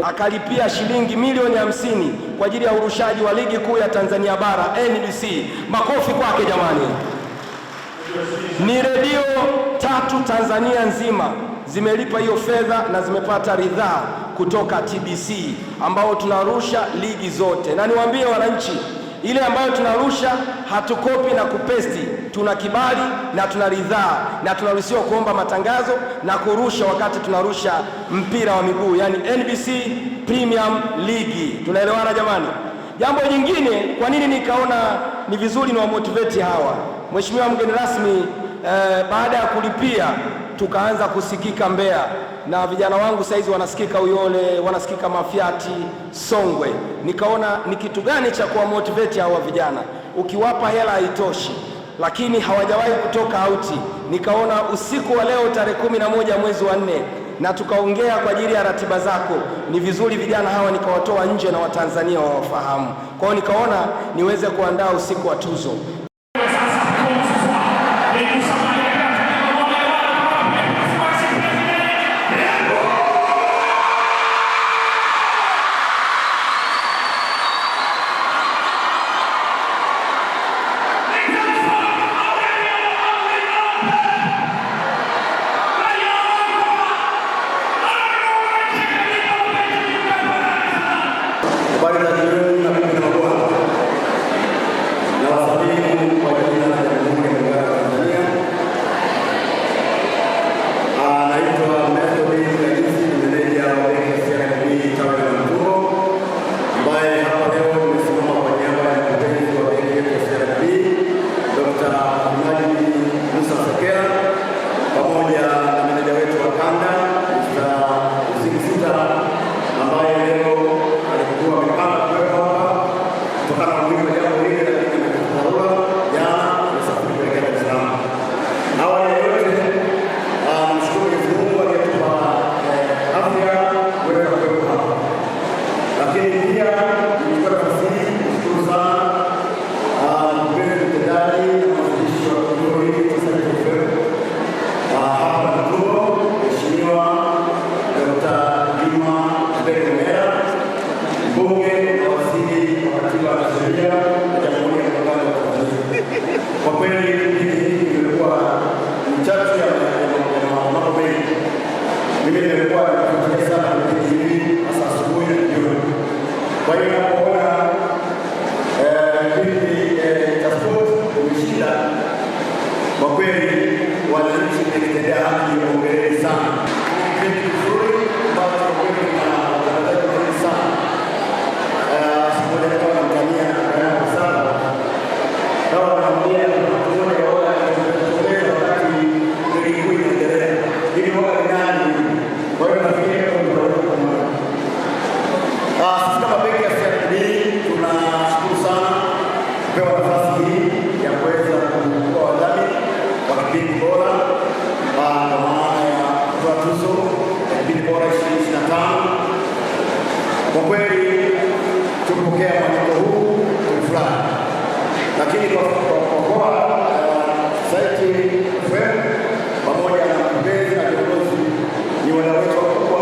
akalipia shilingi milioni 50 kwa ajili ya urushaji wa ligi kuu ya Tanzania bara NBC. Makofi kwake jamani. Ni redio 3 Tanzania nzima zimelipa hiyo fedha na zimepata ridhaa kutoka TBC ambao tunarusha ligi zote, na niwaambie wananchi, ile ambayo tunarusha hatukopi na kupesti, tuna kibali na tuna ridhaa na tunaruhusiwa kuomba matangazo na kurusha wakati tunarusha mpira wa miguu, yani NBC Premium League. Tunaelewana jamani? Jambo jingine, kwa nini nikaona ni vizuri ni wamotivate hawa, Mheshimiwa mgeni rasmi, baada ya kulipia tukaanza kusikika Mbeya, na vijana wangu saizi wanasikika Uyole, wanasikika Mafiati, Songwe. Nikaona ni kitu gani cha kuwa motivate hawa vijana, ukiwapa hela haitoshi, lakini hawajawahi kutoka auti. Nikaona usiku wa leo tarehe 11 mwezi wa 4, na tukaongea kwa ajili ya ratiba zako, ni vizuri vijana hawa nikawatoa nje na Watanzania wawafahamu. Kwa hiyo nikaona niweze kuandaa usiku wa tuzo. Kwa kweli hii imekuwa mchache ya mambo mengi. Mimi nimekuwa nikifanya sana kipindi hiki hasa asubuhi na jioni. Kwa hiyo napoona kipindi cha sport umeshinda, kwa kweli wananchi nikitendea haki ongeleni sana. Kipindi kizuri ambacho kwa kweli na watangazaji wengi sana. Siku moja kama Tanzania na sana. Kama naambia tuone wala tunaendelea wakati ligi kuu inaendelea. Ili wala nani. Kwa hiyo nafikiri tunaweza kumwona. Sisi kama benki ya CRDB tunashukuru sana kupewa nafasi hii ya kuweza kuwa wadhamini wa kipindi bora kwa maana ya kutoa tuzo ya kipindi bora 2025. Kwa kweli tupokea mwaliko huu tulifurahi. Lakini kwa Saiti FM pamoja na mpenzi na viongozi ni wadau wetu wakubwa,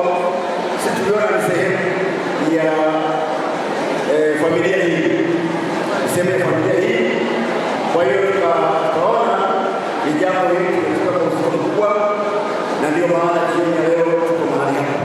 sisi tuliona ni sehemu ya familia hii, sehemu ya familia hii. Kwa hiyo tukaona ni jambo hili tunachukua kwa uzito mkubwa, na ndio maana jioni ya leo tuko mahali hapa.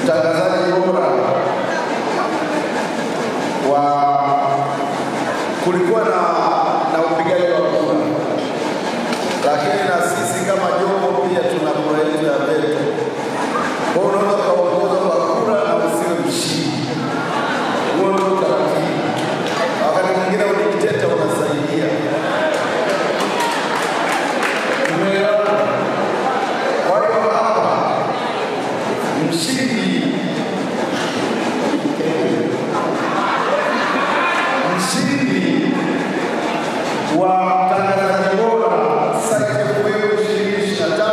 mtangazaji bora wa kulikuwa na upigaji wa kura, lakini na sisi kama jombo pia tuna kura yetu ya veto. Kwa hiyo unaweza kuongoza kwa kura na usiwe mshindi. Huo ndio utaratibu. Wakati mwingine udikteta unasaidia. Umeelewa? Kwa hiyo hapa mshindi wa mtangazaji bora sasa kwa 2025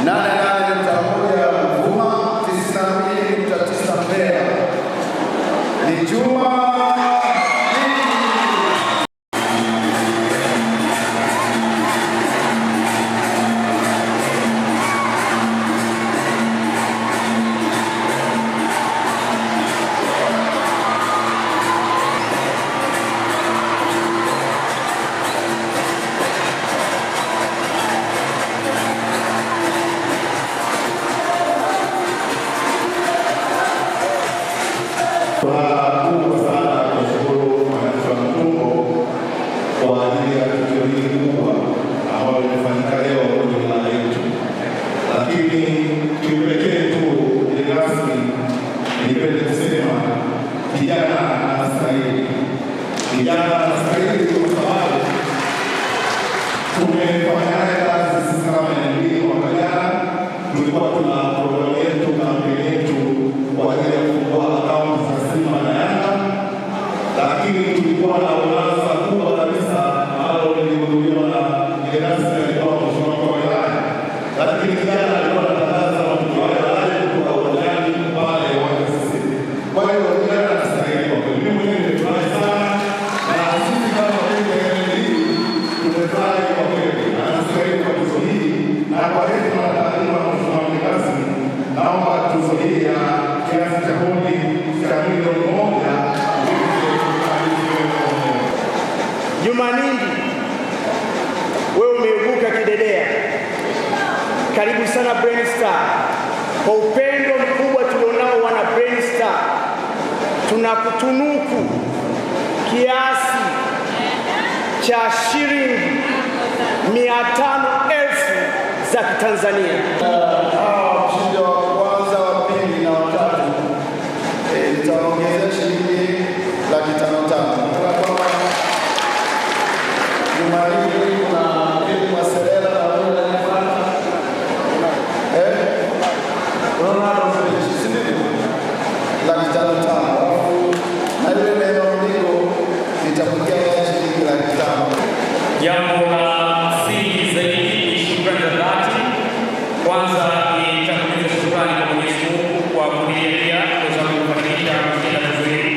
88.1 Ruvuma, 92.9 Mbeya ni Juma Karibu sana Brain Star. Kwa upendo mkubwa tulionao wana Brain Star, tunakutunuku kiasi cha shilingi 500,000 za Kitanzania. Mshindi wa kwanza, wa pili na wa tatu nitaongeza shilingi 500,000. Jumanne kuna kwa Serena na jambo la msingi zaidi ni shukrani za dhati. Kwanza ni tanguliza shukrani kwa Mwenyezi Mungu kwa kunijalia kuweza kufanikisha kila vizuri.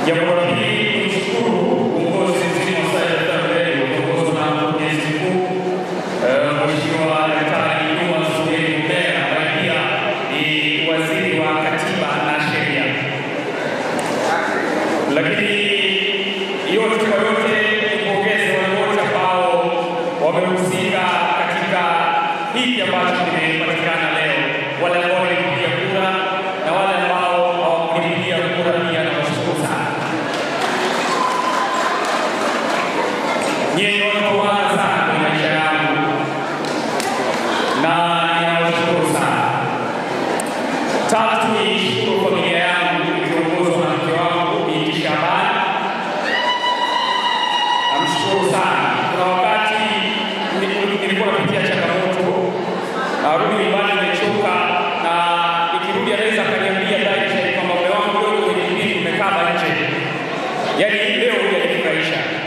Jambo la pili ni kushukuru uongozi mzima wa Saidat Radio ukiongozwa na Mwenyezi Mungu, Mheshimiwa Daktari Juma Zuberi Mbeya ambaye pia ni waziri wa Katiba na Sheria. Lakini yote kwa yote nipongeze wale wote ambao wamehusika katika hiki ambacho kimepatikana leo, wale ambao walipigia kura na wale ambao hawakupigia kura pia, na washukuru sana. Nyinyi wanaoana sana kwa maisha yangu na ninawashukuru sana. Tatu ni shukuru